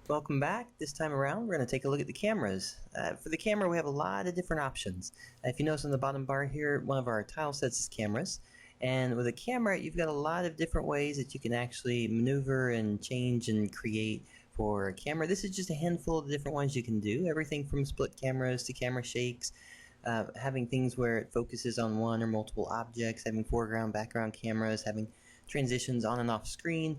Welcome back. This time around, we're going to take a look at the cameras. For the camera, we have a lot of different options. If you notice on the bottom bar here, one of our tile sets is cameras. And with a camera, you've got a lot of different ways that you can actually maneuver and change and create for a camera. This is just a handful of different ones you can do. Everything from split cameras to camera shakes, having things where it focuses on one or multiple objects, having foreground, background cameras, having transitions on and off screen.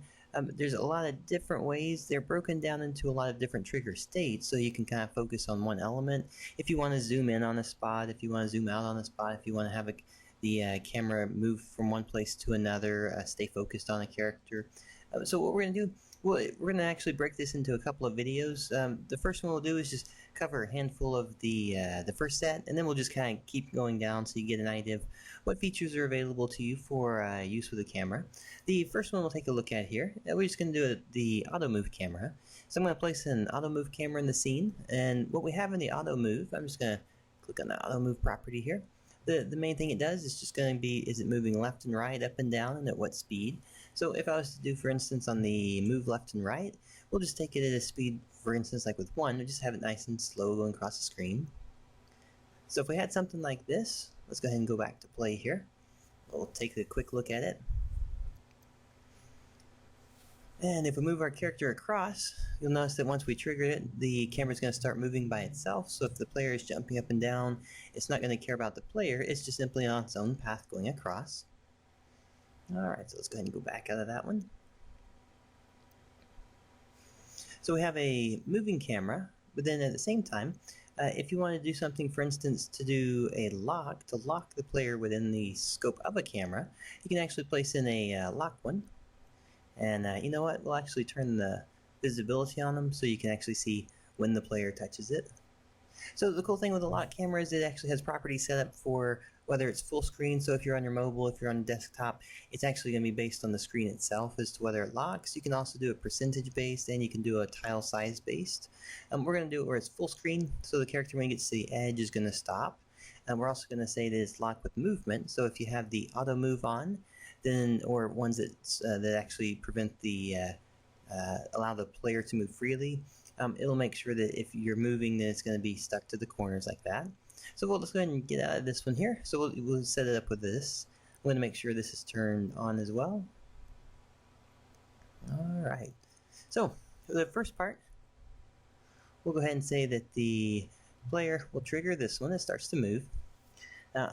There's a lot of different ways. They're broken down into a lot of different trigger states, so you can kind of focus on one element. If you want to zoom in on a spot, if you want to zoom out on a spot, if you want to have the camera move from one place to another, stay focused on a character. So what we're going to do, we're going to actually break this into a couple of videos. The first one we'll do is just cover a handful of the first set, and then we'll just kind of keep going down so you get an idea of what features are available to you for use with the camera. The first one we'll take a look at here. We're just going to do the auto move camera. So I'm going to place an auto move camera in the scene, and what we have in the auto move, I'm just going to click on the auto move property here. The main thing it does is just going to be, is it moving left and right, up and down, and at what speed? So if I was to do, for instance, on the move left and right, we'll just take it at a speed, for instance, like with 1, we'll just have it nice and slow going across the screen. So if we had something like this, let's go ahead and go back to play here. We'll take a quick look at it. And if we move our character across, you'll notice that once we trigger it, the camera's going to start moving by itself. So if the player is jumping up and down, it's not going to care about the player. It's just simply on its own path going across. Alright, so let's go ahead and go back out of that one. So we have a moving camera, but then at the same time, if you want to do something, for instance, to do a lock, to lock the player within the scope of a camera, you can actually place in a lock one. And you know what? We'll actually turn the visibility on them so you can actually see when the player touches it. So the cool thing with the lock camera is it actually has properties set up for whether it's full screen. So if you're on your mobile, if you're on a desktop, it's actually going to be based on the screen itself as to whether it locks. You can also do a percentage based, and you can do a tile size based. We're going to do it where it's full screen, so the character when it gets to the edge is going to stop. And we're also going to say that it's locked with movement. So if you have the auto move on, then, or ones that actually prevent the allow the player to move freely, it'll make sure that if you're moving, then it's going to be stuck to the corners like that. So let's go ahead and get out of this one here. So we'll set it up with this. I'm going to make sure this is turned on as well. Alright, so for the first part, we'll go ahead and say that the player will trigger this one. It starts to move. Now,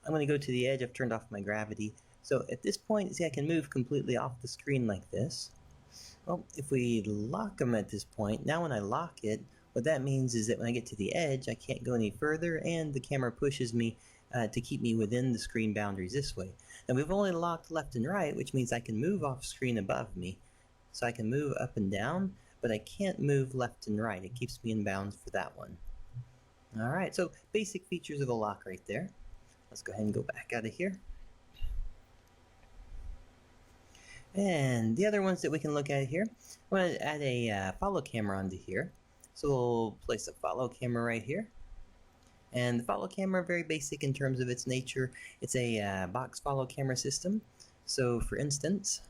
I'm going to go to the edge. I've turned off my gravity. So at this point, see, I can move completely off the screen like this. Well, if we lock them at this point, now when I lock it, what that means is that when I get to the edge, I can't go any further, and the camera pushes me to keep me within the screen boundaries this way. Now we've only locked left and right, which means I can move off screen above me. So I can move up and down, but I can't move left and right. It keeps me in bounds for that one. Alright, so basic features of a lock right there. Let's go ahead and go back out of here. And the other ones that we can look at here, I'm going to add a follow camera onto here. So we'll place a follow camera right here. And the follow camera, very basic in terms of its nature. It's a box follow camera system. So for instance,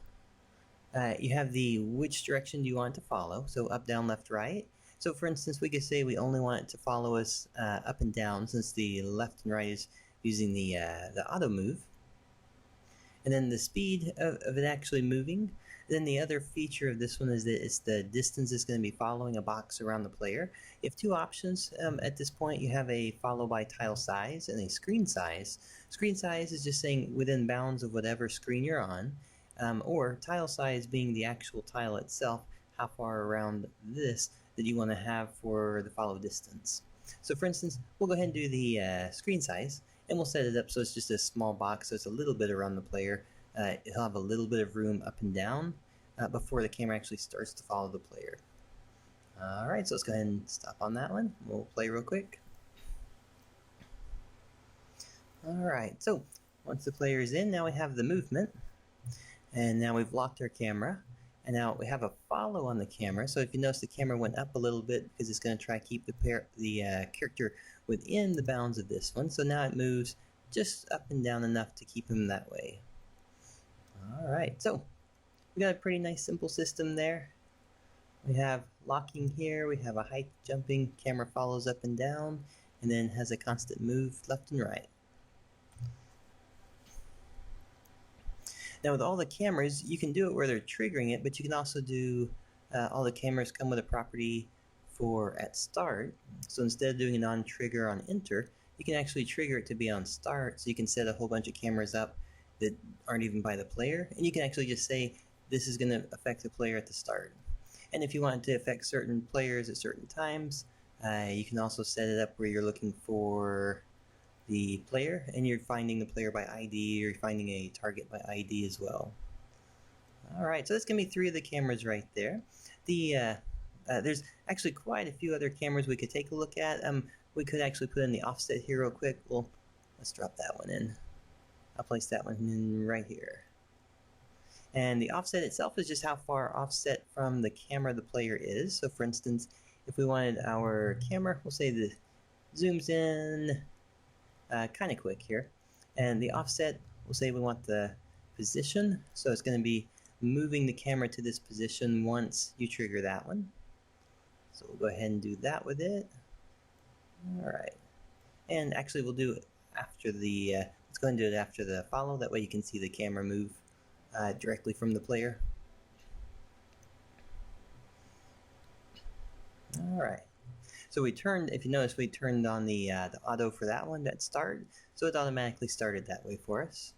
you have the which direction do you want it to follow. So up, down, left, right. So for instance, we could say we only want it to follow us up and down, since the left and right is using the auto move. And then the speed of it actually moving. Then the other feature of this one is that it's the distance it's going to be following a box around the player. You have two options at this point. You have a follow by tile size and a screen size. Screen size is just saying within bounds of whatever screen you're on, or tile size being the actual tile itself, how far around this that you want to have for the follow distance. So for instance, we'll go ahead and do the screen size, and we'll set it up so it's just a small box, so it's a little bit around the player. It'll have a little bit of room up and down before the camera actually starts to follow the player. Alright, so let's go ahead and stop on that one. We'll play real quick. Alright, so once the player is in, now we have the movement, and now we've locked our camera. And now we have a follow on the camera. So if you notice, the camera went up a little bit because it's going to try to keep the character within the bounds of this one. So now it moves just up and down enough to keep him that way. Alright, so we got a pretty nice simple system there. We have locking here, we have a height jumping, camera follows up and down, and then has a constant move left and right. Now with all the cameras, you can do it where they're triggering it, but you can also do, all the cameras come with a property for at start. So instead of doing an on trigger on enter, you can actually trigger it to be on start, so you can set a whole bunch of cameras up that aren't even by the player, and you can actually just say, this is going to affect the player at the start. And if you want it to affect certain players at certain times, you can also set it up where you're looking for the player and you're finding the player by ID, or you're finding a target by ID as well. Alright, so that's going to be 3 of the cameras right there. There's actually quite a few other cameras we could take a look at. We could actually put in the offset here real quick. Well, let's drop that one in. I'll place that one in right here. And the offset itself is just how far offset from the camera the player is. So for instance, if we wanted our camera, we'll say the zooms in kind of quick here. And the offset, we'll say we want the position. So it's going to be moving the camera to this position once you trigger that one. So we'll go ahead and do that with it. Alright. And actually we'll do it after the, let's go ahead and do it after the follow. That way you can see the camera move directly from the player. Alright. So we turned, if you notice, we turned on the auto for that one, that start. So it automatically started that way for us.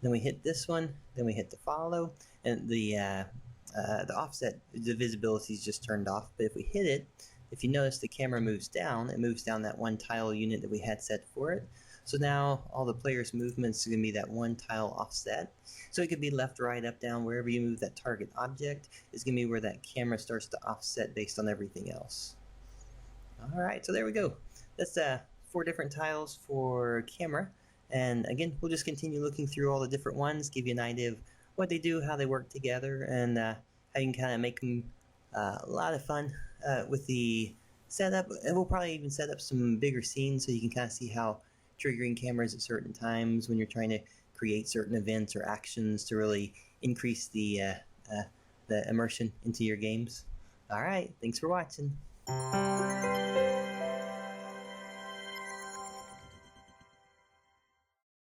Then we hit this one, then we hit the follow, and the offset, the visibility is just turned off. But if we hit it, if you notice the camera moves down, it moves down that one tile unit that we had set for it. So now all the player's movements are going to be that one tile offset. So it could be left, right, up, down, wherever you move that target object is going to be where that camera starts to offset based on everything else. Alright, so there we go. That's 4 different tiles for camera. And again, we'll just continue looking through all the different ones, give you an idea of what they do, how they work together, and how you can kind of make them a lot of fun with the setup. And we'll probably even set up some bigger scenes so you can kind of see how triggering cameras at certain times when you're trying to create certain events or actions to really increase the immersion into your games. Alright, thanks for watching.